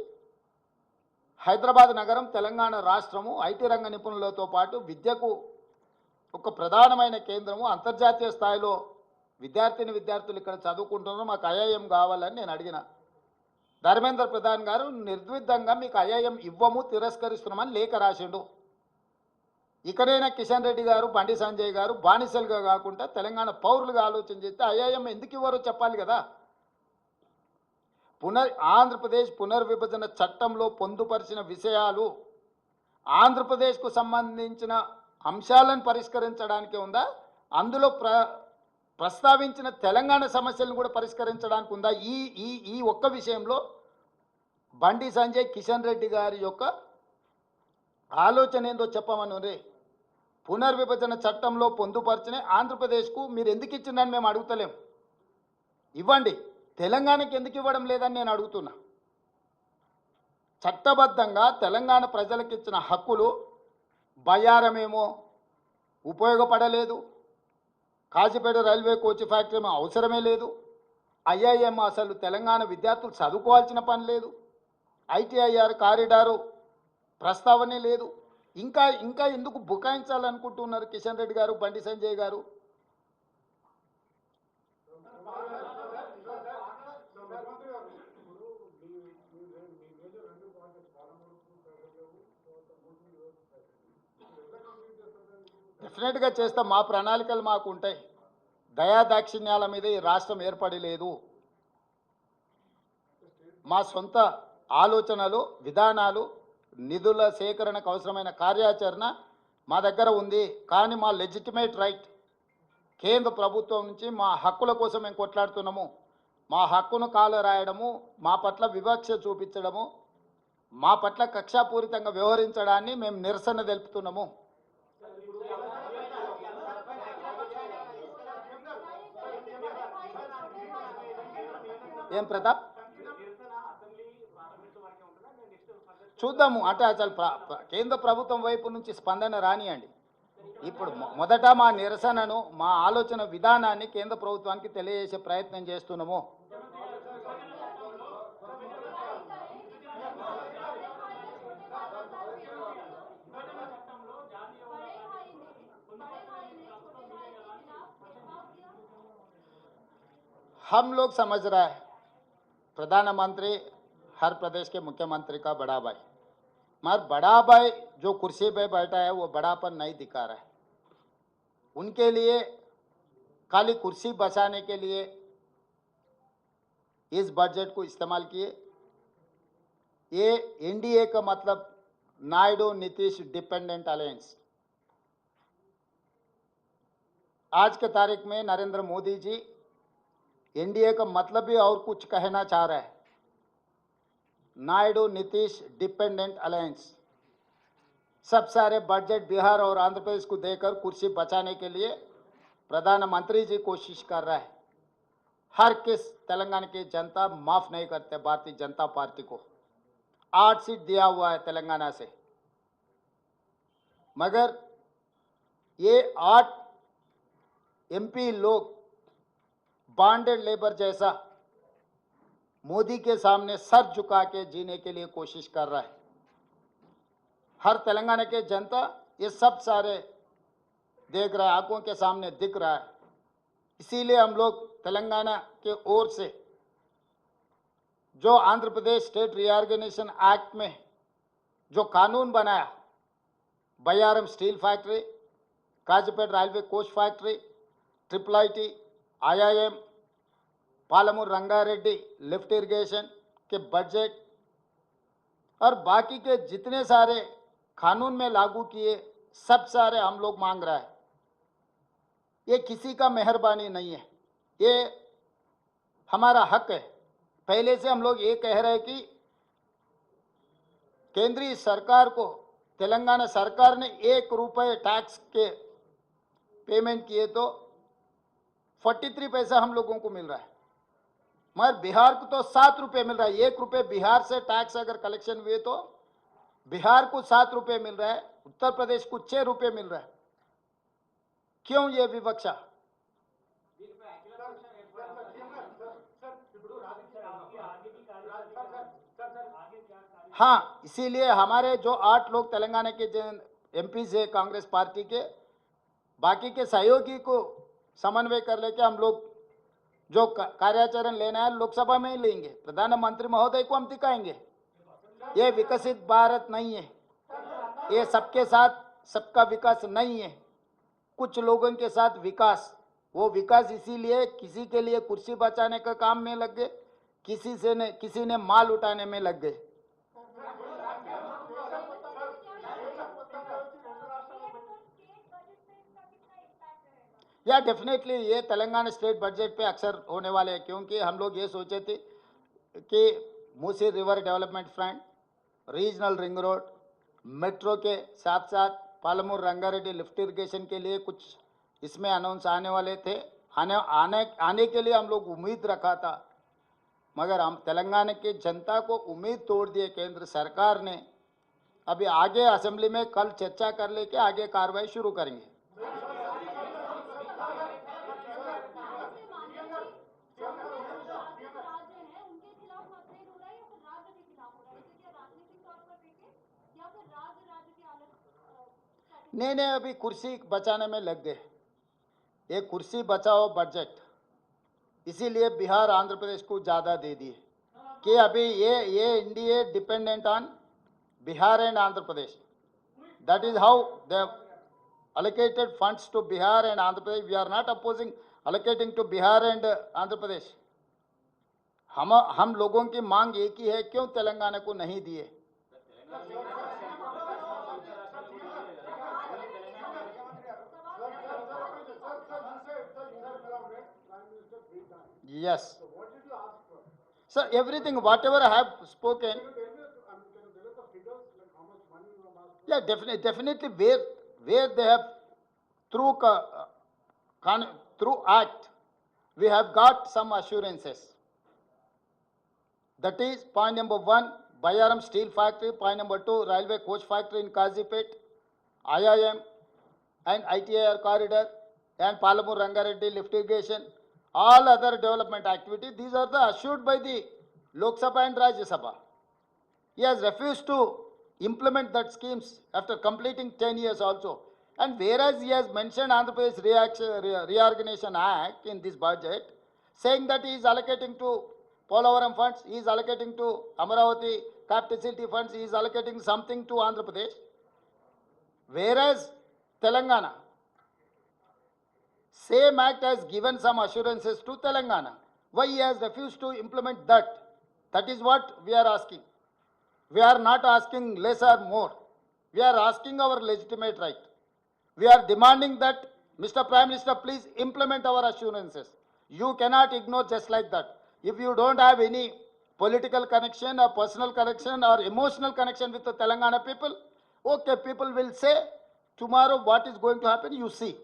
హైదరాబాద్ నగరం తెలంగాణ రాష్ట్రము ఐటీ రంగ నిపుణులతో పాటు విద్యకు ఒక ప్రధానమైన కేంద్రము, అంతర్జాతీయ స్థాయిలో విద్యార్థులు ఇక్కడ చదువుకుంటున్నారు, మాకు ఐఐఎం కావాలని నేను అడిగిన. ధర్మేంద్ర ప్రధాన్ గారు నిర్ద్విధంగా మీకు ఐఐఎం ఇవ్వము, తిరస్కరిస్తున్నామని లేఖ రాసిండు. ఇకనైనా కిషన్ రెడ్డి గారు, బండి సంజయ్ గారు బానిసలుగా కాకుండా తెలంగాణ పౌరులుగా ఆలోచన చేస్తే ఐఐఎం ఎందుకు ఇవ్వరో చెప్పాలి కదా. ఆంధ్రప్రదేశ్ పునర్విభజన చట్టంలో పొందుపరిచిన విషయాలు, ఆంధ్రప్రదేశ్కు సంబంధించిన అంశాలను పరిష్కరించడానికే ఉందా? అందులో ప్రస్తావించిన తెలంగాణ సమస్యలను కూడా పరిష్కరించడానికి ఉందా? ఈ ఈ ఈ ఒక్క విషయంలో బండి సంజయ్, కిషన్ రెడ్డి గారి యొక్క ఆలోచన ఏందో చెప్పమని. పునర్విభజన చట్టంలో పొందుపరిచిన ఆంధ్రప్రదేశ్కు మీరు ఎందుకు ఇచ్చిందని మేము అడుగుతలేం, ఇవ్వండి. తెలంగాణకి ఎందుకు ఇవ్వడం లేదని నేను అడుగుతున్నా. చట్టబద్ధంగా తెలంగాణ ప్రజలకు ఇచ్చిన హక్కులు బయ్యారమేమో ఉపయోగపడలేదు, కాజీపేట రైల్వే కోచ్ ఫ్యాక్టరీ ఏమో అవసరమే లేదు, ఐఐఎం అసలు తెలంగాణ విద్యార్థులు చదువుకోవాల్సిన పని లేదు, ఐటీఐఆర్ కారిడారు ప్రస్తావనే లేదు. ఇంకా ఇంకా ఎందుకు బుకాయించాలనుకుంటున్నారు కిషన్ రెడ్డి గారు, బండి సంజయ్ గారు? డెఫినెట్గా చేస్తాం. మా ప్రణాళికలు మాకు ఉంటాయి. దయాదాక్షిణ్యాల మీద ఈ రాష్ట్రం ఏర్పడి లేదు. మా సొంత ఆలోచనలు, విధానాలు, నిధుల సేకరణకు అవసరమైన కార్యాచరణ మా దగ్గర ఉంది. కానీ మా లెజిటిమేట్ రైట్, కేంద్ర ప్రభుత్వం నుంచి మా హక్కుల కోసం మేము కొట్లాడుతున్నాము. మా హక్కును కాలరాయడము, మా పట్ల వివక్ష చూపించడము, మా పట్ల కక్షాపూరితంగా వ్యవహరించడాన్ని మేము నిరసన తెలుపుతున్నాము. ఏం ప్రతాప్, చూద్దాము. అంటే అసలు కేంద్ర ప్రభుత్వం వైపు నుంచి స్పందన రానియండి. ఇప్పుడు మొదట మా నిరసనను, మా ఆలోచన విధానాన్ని కేంద్ర ప్రభుత్వానికి తెలియజేసే ప్రయత్నం చేస్తున్నాము. हम लोग समझ रहा है प्रधानमंत्री हर प्रदेश के मुख्यमंत्री का बड़ा भाई, मगर बड़ा भाई जो कुर्सी पे बैठा है वो बड़ापन नहीं दिखा रहा है। उनके लिए खाली कुर्सी बचाने के लिए इस बजट को इस्तेमाल किए। ये एनडीए का मतलब नायडू नीतीश डिपेंडेंट अलायंस। आज के तारीख में नरेंद्र मोदी जी एनडीए का मतलब भी और कुछ कहना चाह रहा है। नायडू नीतीश डिपेंडेंट अलायंस सब सारे बजट बिहार और आंध्र प्रदेश को देकर कुर्सी बचाने के लिए प्रधानमंत्री जी कोशिश कर रहा है। हर किस तेलंगाना की जनता माफ नहीं करते भारतीय जनता पार्टी को। 8 सीट दिया हुआ है तेलंगाना से, मगर ये 8 एमपी लोग बॉन्डेड लेबर जैसा मोदी के सामने सर झुका के जीने के लिए कोशिश कर रहा है। हर तेलंगाना के जनता ये सब सारे देख रहा है, आंखों के सामने दिख रहा है। इसीलिए हम लोग तेलंगाना के ओर से जो Andhra Pradesh state reorganisation act में जो कानून बनाया, Bayyaram steel factory, Kazipet railway coach factory, triple IT, IIM, Palamuru Rangareddy lift irrigation के बजट और बाकी के जितने सारे कानून में लागू किए सब सारे हम लोग मांग रहा है। ये किसी का मेहरबानी नहीं है, ये हमारा हक है। पहले से हम लोग ये कह रहे हैं कि केंद्रीय सरकार को तेलंगाना सरकार ने 1 रुपये टैक्स के पेमेंट किए तो 43 पैसा हम लोगों को मिल रहा है, मगर बिहार को तो 7 रुपये मिल रहा है। 1 रुपये बिहार से टैक्स अगर कलेक्शन हुए तो बिहार को 7 रुपये मिल रहा है, उत्तर प्रदेश को 6 रुपये मिल रहा है। क्यों ये विवक्षा? हाँ, इसीलिए हमारे जो 8 लोग तेलंगाना के एमपी से कांग्रेस पार्टी के बाकी के सहयोगी को समन्वय कर लेके हम लोग जो कार्याचरण लेना है लोकसभा में ही लेंगे। प्रधानमंत्री महोदय को हम दिखाएंगे ये विकसित भारत नहीं है, ये सबके साथ सबका विकास नहीं है, कुछ लोगों के साथ विकास। वो विकास इसीलिए किसी के लिए कुर्सी बचाने का काम में लग गए, किसी ने माल उठाने में लग गए। या डेफिनेटली ये तेलंगाना स्टेट बजट पे अक्सर होने वाले हैं, क्योंकि हम लोग ये सोचे थे कि Musi river development front, regional ring road, metro के साथ साथ पालमूर रंगारेड्डी लिफ्ट इरिगेशन के लिए कुछ इसमें अनाउंस आने वाले थे। आने के लिए हम लोग उम्मीद रखा था, मगर हम तेलंगाना की जनता को उम्मीद तोड़ दिए केंद्र सरकार ने। अभी आगे असेंबली में कल चर्चा कर लेके आगे कार्रवाई शुरू करेंगे। नहीं, अभी कुर्सी बचाने में लग गए। ये कुर्सी बचाओ बजट इसीलिए बिहार आंध्र प्रदेश को ज़्यादा दे दिए कि अभी ये NDA dependent on Bihar and Andhra Pradesh. That is how they allocated funds to Bihar and Andhra Pradesh. We are not opposing allocating to Bihar and Andhra Pradesh. हम लोगों की मांग एक ही है, क्यों तेलंगाना को नहीं दिए? Yes. So what did you ask for? Sir, everything, whatever I have spoken. Can you tell us the figures, like how much money you have asked for? Yeah, definitely where they have through act, we have got some assurances. That is point number 1, Bayaram Steel Factory. Point number 2, Railway Coach Factory in Kazipet, IIM and ITIR corridor and Palamur Rangareddy lift irrigation. All other development activities, these are the assured by the Lok Sabha and Rajya Sabha. He has refused to implement that schemes after completing 10 years also. And whereas he has mentioned Andhra Pradesh Reorganization Act in this budget, saying that he is allocating to Polavaram funds, he is allocating to Amaravati capacity funds, he is allocating something to Andhra Pradesh, whereas Telangana, same act has given some assurances to Telangana. Why he has refused to implement that? That is what we are asking. We are not asking less or more. We are asking our legitimate right. We are demanding that, Mr. Prime Minister, please implement our assurances. You cannot ignore just like that. If you don't have any political connection or personal connection or emotional connection with the Telangana people, okay, people will say tomorrow what is going to happen, you see.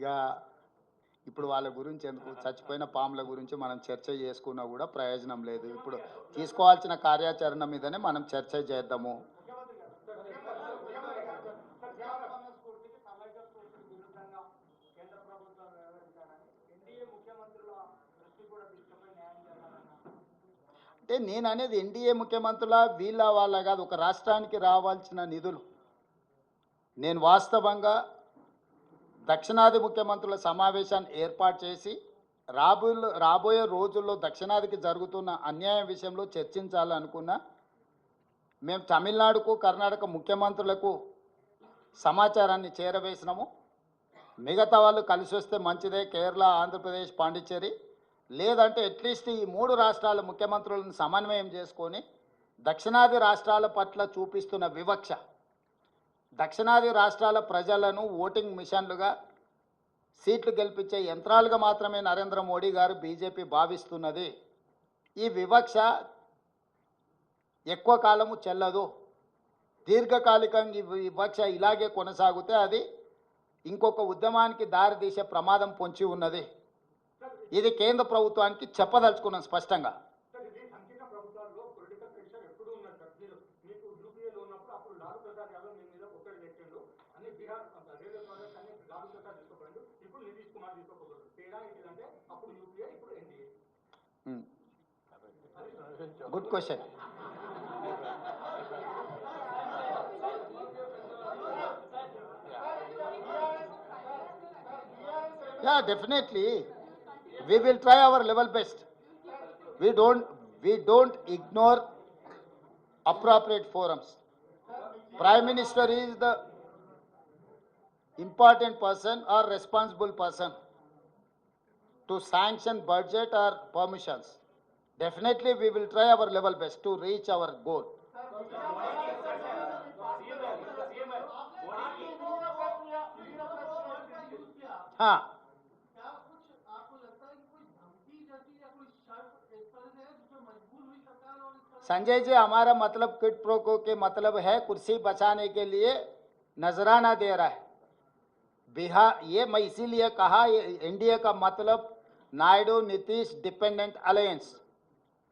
ఇక ఇప్పుడు వాళ్ళ గురించి ఎందుకు, చచ్చిపోయిన పాముల గురించి మనం చర్చ చేసుకున్నా కూడా ప్రయోజనం లేదు. ఇప్పుడు తీసుకోవాల్సిన కార్యాచరణ మీదనే మనం చర్చ చేద్దాము. అంటే నేను అనేది ఎన్డీఏ ముఖ్యమంత్రుల వీళ్ళ వాళ్ళ కాదు, ఒక రాష్ట్రానికి రావాల్సిన నిధులు. నేను వాస్తవంగా దక్షిణాది ముఖ్యమంత్రుల సమావేశాన్ని ఏర్పాటు చేసి రాబోయే రోజుల్లో దక్షిణాదికి జరుగుతున్న అన్యాయం విషయంలో చర్చించాలనుకున్నా. మేము తమిళనాడుకు కర్ణాటక ముఖ్యమంత్రులకు సమాచారాన్ని చేరవేసినాము. మిగతా వాళ్ళు కలిసి వస్తే మంచిదే, కేరళ, ఆంధ్రప్రదేశ్, పాండిచ్చేరి, లేదంటే అట్లీస్ట్ ఈ 3 రాష్ట్రాల ముఖ్యమంత్రులను సమన్వయం చేసుకొని దక్షిణాది రాష్ట్రాల పట్ల చూపిస్తున్న వివక్ష, దక్షిణాది రాష్ట్రాల ప్రజలను ఓటింగ్ మిషన్లుగా, సీట్లు గెలిపించే యంత్రాలుగా మాత్రమే నరేంద్ర మోడీ గారు బీజేపీ భావిస్తున్నది. ఈ వివక్ష ఎక్కువ కాలము చెల్లదు. దీర్ఘకాలికంగా ఈ వివక్ష ఇలాగే కొనసాగితే అది ఇంకొక ఉద్యమానికి దారితీసే ప్రమాదం పొంచి ఉన్నది. ఇది కేంద్ర ప్రభుత్వానికి చెప్పదలుచుకున్నాం స్పష్టంగా. Good question. Yeah, definitely. We will try our level best. We don't ignore appropriate forums. Prime Minister is the important person or responsible person to sanction budget or permissions. Definitely we will try our level best to reach our goal. हाँ, संजय जी, हमारा मतलब क्विड प्रोको के मतलब है कुर्सी बचाने के लिए नजराना दे रहा है बिहार। ये मैं इसीलिए कहा एनडीए का मतलब नायडू नीतीश डिपेंडेंट अलायंस।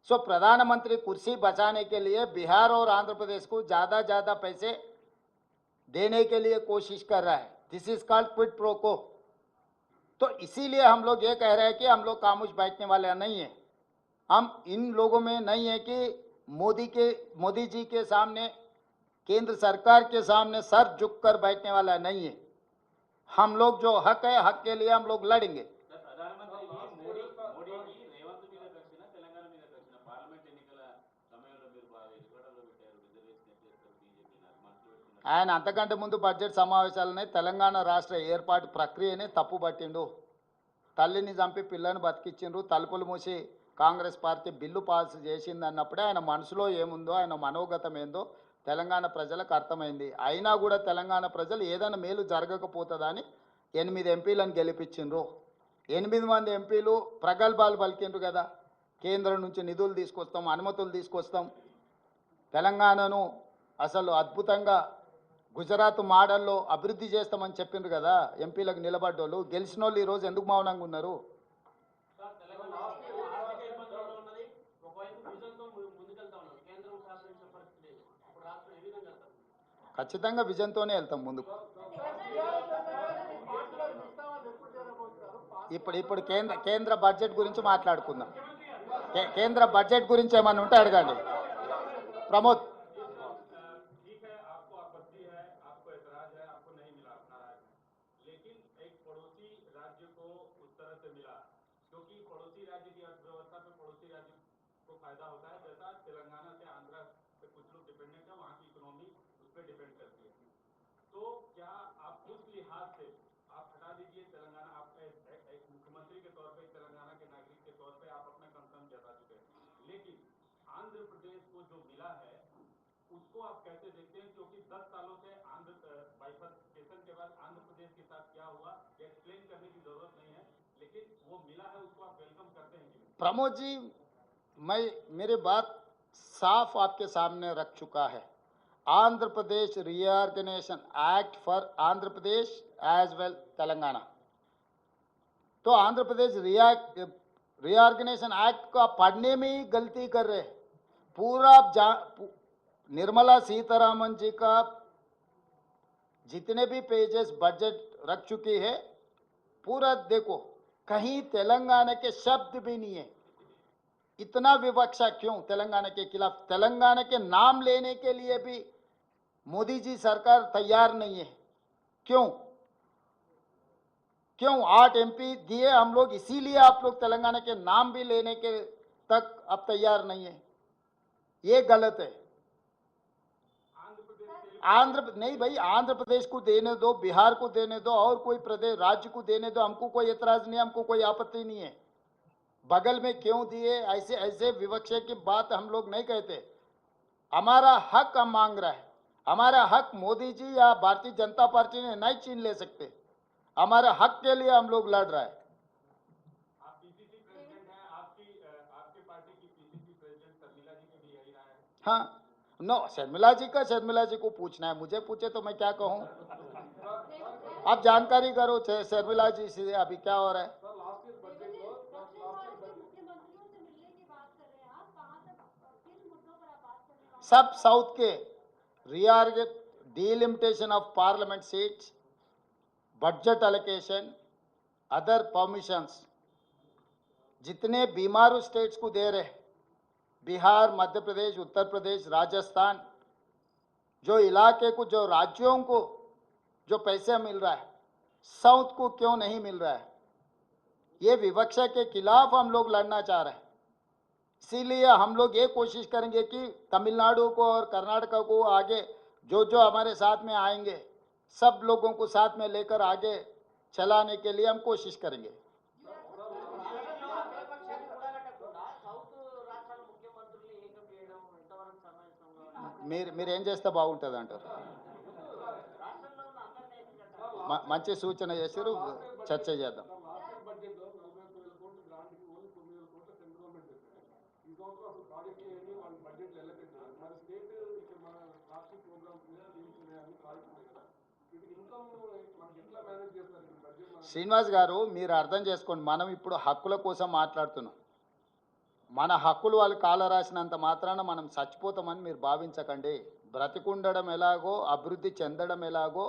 सो प्रधानमंत्री कुर्सी बचाने के लिए बिहार और आंध्र प्रदेश को ज़्यादा पैसे देने के लिए कोशिश कर रहा है। This is called quid pro quo. तो इसीलिए हम लोग ये कह रहे हैं कि हम लोग खामोश बैठने वाले नहीं हैं। हम इन लोगों में नहीं है कि मोदी जी के सामने, केंद्र सरकार के सामने सर झुक कर बैठने वाला नहीं है। हम लोग जो हक है, हक के लिए हम लोग लड़ेंगे। ఆయన అంతకంటే ముందు బడ్జెట్ సమావేశాలనే తెలంగాణ రాష్ట్ర ఏర్పాటు ప్రక్రియనే తప్పుబట్టిండు. తల్లిని చంపి పిల్లని బతికించిండ్రు, తలుపులు మూసి కాంగ్రెస్ పార్టీ బిల్లు పాస్ చేసింది అన్నప్పుడే ఆయన మనసులో ఏముందో, ఆయన మనోగతం ఏందో తెలంగాణ ప్రజలకు అర్థమైంది. అయినా కూడా తెలంగాణ ప్రజలు ఏదైనా మేలు జరగకపోతుందని 8 ఎంపీలను గెలిపించిండ్రు. 8 మంది ఎంపీలు ప్రగల్భాలు పలికిండ్రు కదా, కేంద్రం నుంచి నిధులు తీసుకొస్తాం, అనుమతులు తీసుకొస్తాం, తెలంగాణను అసలు అద్భుతంగా గుజరాత్ మోడల్లో అభివృద్ధి చేస్తామని చెప్పిండ్రు కదా ఎంపీలకు నిలబడ్డోళ్ళు. గెలిచిన వాళ్ళు ఈరోజు ఎందుకు మౌనంగా ఉన్నారు? ఖచ్చితంగా విజన్తోనే వెళ్తాం ముందుకు. ఇప్పుడు కేంద్ర బడ్జెట్ గురించి మాట్లాడుకుందాం. కేంద్ర బడ్జెట్ గురించి ఏమన్నా ఉంటే అడగండి. ప్రమోద్. को फायदा होता है, जैसा तेलंगाना से आंध्र पे कुछ लोग डिपेंडेंट है, वहाँ की इकोनॉमी उस पर डिपेंड करती है। तो क्या आप उस लिहाज से आप हटा दीजिए तेलंगाना, आप एक मुख्यमंत्री के तौर पे, तेलंगाना के नागरिक के तौर पे आप अपना कंसर्न जता चुके हैं, लेकिन आंध्र प्रदेश को जो मिला है उसको आप कैसे देखते हैं? क्योंकि 10 सालों से आंध्र बाइफर्केशन के बाद आंध्र प्रदेश के साथ क्या हुआ ये एक्सप्लेन करने की जरूरत नहीं है, लेकिन वो मिला है उसको आप वेलकम करते हैं कि नहीं? प्रमोद जी, मैं मेरी बात साफ आपके सामने रख चुका है। Andhra Pradesh reorganisation act for Andhra Pradesh as well Telangana, तो आंध्र प्रदेश रीऑर्गेनाइजेशन एक्ट को आप पढ़ने में ही गलती कर रहे हैं। पूरा निर्मला सीतारामन जी का जितने भी पेजेस बजट रख चुकी है, पूरा देखो, कहीं तेलंगाना के शब्द भी नहीं है। इतना विवक्षा क्यों तेलंगाना के खिलाफ? तेलंगाना के नाम लेने के लिए भी मोदी जी सरकार तैयार नहीं है। क्यों? 8 MP दिए हम लोग, इसीलिए आप लोग तेलंगाना के नाम भी लेने के तक अब तैयार नहीं है। ये गलत है। नहीं भाई, आंध्र प्रदेश को देने दो, बिहार को देने दो, और कोई प्रदेश राज्य को देने दो, हमको कोई एतराज नहीं, हमको कोई आपत्ति नहीं है। बगल में क्यों दिए, ऐसे ऐसे विवक्षा की बात हम लोग नहीं कहते। हमारा हक हम मांग रहा है। हमारा हक मोदी जी या भारतीय जनता पार्टी ने नहीं छीन ले सकते। हमारे हक के लिए हम लोग लड़ रहे हैं। आप पीसीसी प्रेसिडेंट हैं, आपकी पार्टी की पीसीसी प्रेसिडेंट शर्मिला जी की भी यही राय है। हाँ, नो, शर्मिला जी को पूछना है, मुझे पूछे तो मैं क्या कहूँ। आप जानकारी करो शर्मिला जी से अभी क्या हो रहा है। सब साउथ के delimitation of parliament seats, budget allocation, other permissions, जितने बीमारू स्टेट्स को दे रहे, बिहार, मध्य प्रदेश, उत्तर प्रदेश, राजस्थान, जो इलाके को, जो राज्यों को जो पैसे मिल रहा है, साउथ को क्यों नहीं मिल रहा है? ये विवक्षा के खिलाफ हम लोग लड़ना चाह रहे हैं। इसीलिए हम लोग ये कोशिश करेंगे कि तमिलनाडु को और कर्नाटक को आगे, जो जो हमारे साथ में आएंगे, सब लोगों को साथ में लेकर आगे चलाने के लिए हम कोशिश करेंगे। మీరు ఏం చేస్తే బాగుంటుంది అంటారు? మంచి సూచన చేశారు, చర్చ చేద్దాం. శ్రీనివాస్ గారు, మీరు అర్థం చేసుకోండి, మనం ఇప్పుడు హక్కుల కోసం మాట్లాడుతున్నాం. మన హక్కులు వాళ్ళు కాల రాసినంత మాత్రాన మనం చచ్చిపోతామని మీరు భావించకండి. బ్రతికుండడం ఎలాగో, అభివృద్ధి చెందడం ఎలాగో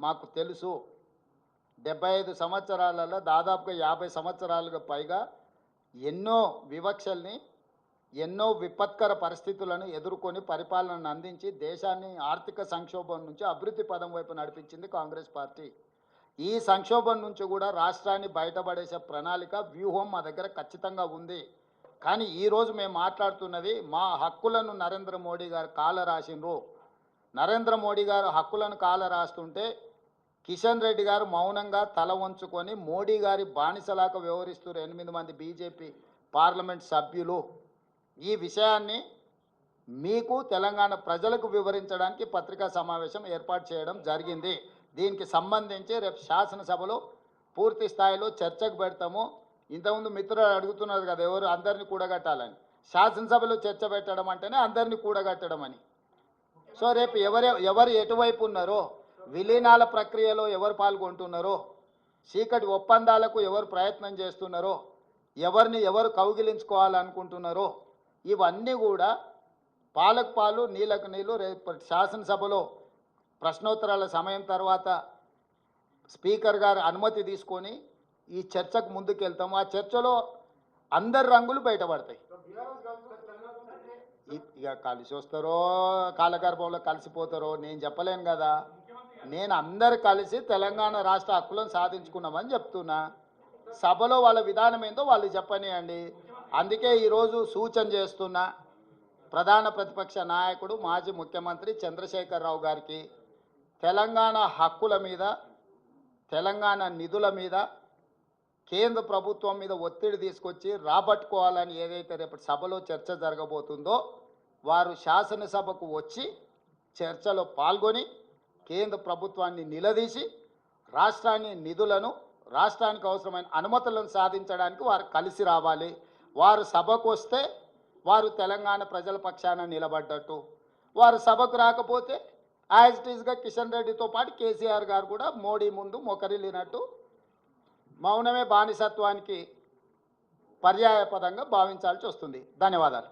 మాకు తెలుసు. 75 సంవత్సరాలలో దాదాపుగా 50 సంవత్సరాలుగా పైగా ఎన్నో వివక్షల్ని, ఎన్నో విపత్కర పరిస్థితులను ఎదుర్కొని పరిపాలనను అందించి దేశాన్ని ఆర్థిక సంక్షోభం నుంచి అభివృద్ధి పదం వైపు నడిపించింది కాంగ్రెస్ పార్టీ. ఈ సంక్షోభం నుంచి కూడా రాష్ట్రాన్ని బయటపడేసే ప్రణాళిక, వ్యూహం మా దగ్గర ఖచ్చితంగా ఉంది. కానీ ఈరోజు మేము మాట్లాడుతున్నది మా హక్కులను నరేంద్ర మోడీ గారు కాల రాసిండ్రు. నరేంద్ర మోడీ గారు హక్కులను కాల రాస్తుంటే కిషన్ రెడ్డి గారు మౌనంగా తల వంచుకొని మోడీ గారి బానిసలాగా వ్యవహరిస్తున్నారు 8 మంది బీజేపీ పార్లమెంట్ సభ్యులు. ఈ విషయాన్ని మీకు తెలంగాణ ప్రజలకు వివరించడానికి పత్రికా సమావేశం ఏర్పాటు చేయడం జరిగింది. దీనికి సంబంధించి రేపు శాసనసభలో పూర్తి స్థాయిలో చర్చకు పెడతాము. ఇంతకుముందు మిత్రులు అడుగుతున్నారు కదా, ఎవరు అందరినీ కూడగట్టాలని. శాసనసభలో చర్చ పెట్టడం అంటేనే అందరినీ కూడగట్టడం అని. సో రేపు ఎవరు ఎటువైపు ఉన్నారో, విలీనాల ప్రక్రియలో ఎవరు పాల్గొంటున్నారో, చీకటి ఒప్పందాలకు ఎవరు ప్రయత్నం చేస్తున్నారో, ఎవరిని ఎవరు కౌగిలించుకోవాలనుకుంటున్నారో, ఇవన్నీ కూడా పాలకు పాలు నీళ్ళకు నీళ్ళు రేపు శాసనసభలో ప్రశ్నోత్తరాల సమయం తర్వాత స్పీకర్ గారు అనుమతి తీసుకొని ఈ చర్చకు ముందుకెళ్తాము. ఆ చర్చలో అందరి రంగులు బయటపడతాయి. ఇక కలిసి వస్తారో కాలగర్భంలో కలిసిపోతారో నేను చెప్పలేను కదా. నేను అందరు కలిసి తెలంగాణ రాష్ట్ర హక్కులను సాధించుకున్నామని చెప్తున్నా. సభలో వాళ్ళ విధానం ఏందో వాళ్ళు చెప్పనియండి. అందుకే ఈరోజు సూచన చేస్తున్న ప్రధాన ప్రతిపక్ష నాయకుడు మాజీ ముఖ్యమంత్రి చంద్రశేఖరరావు గారికి తెలంగాణ హక్కుల మీద, తెలంగాణ నిధుల మీద కేంద్ర ప్రభుత్వం మీద ఒత్తిడి తీసుకొచ్చి రాబట్టుకోవాలని ఏదైతే రేపటి సభలో చర్చ జరగబోతుందో వారు శాసనసభకు వచ్చి చర్చలో పాల్గొని కేంద్ర ప్రభుత్వాన్ని నిలదీసి రాష్ట్రాన్ని నిధులను, రాష్ట్రానికి అవసరమైన అనుమతులను సాధించడానికి వారు కలిసి రావాలి. వారు సభకు వస్తే వారు తెలంగాణ ప్రజల పక్షాన నిలబడ్డట్టు, వారు సభకు రాకపోతే యాజ్ ఇట్ ఈస్గా కిషన్ రెడ్డితో పాటు కేసీఆర్ గారు కూడా మోడీ ముందు మొకరిల్లినట్టు మౌనమే బానిసత్వానికి పర్యాయపదంగా భావించాల్సి వస్తుంది. ధన్యవాదాలు.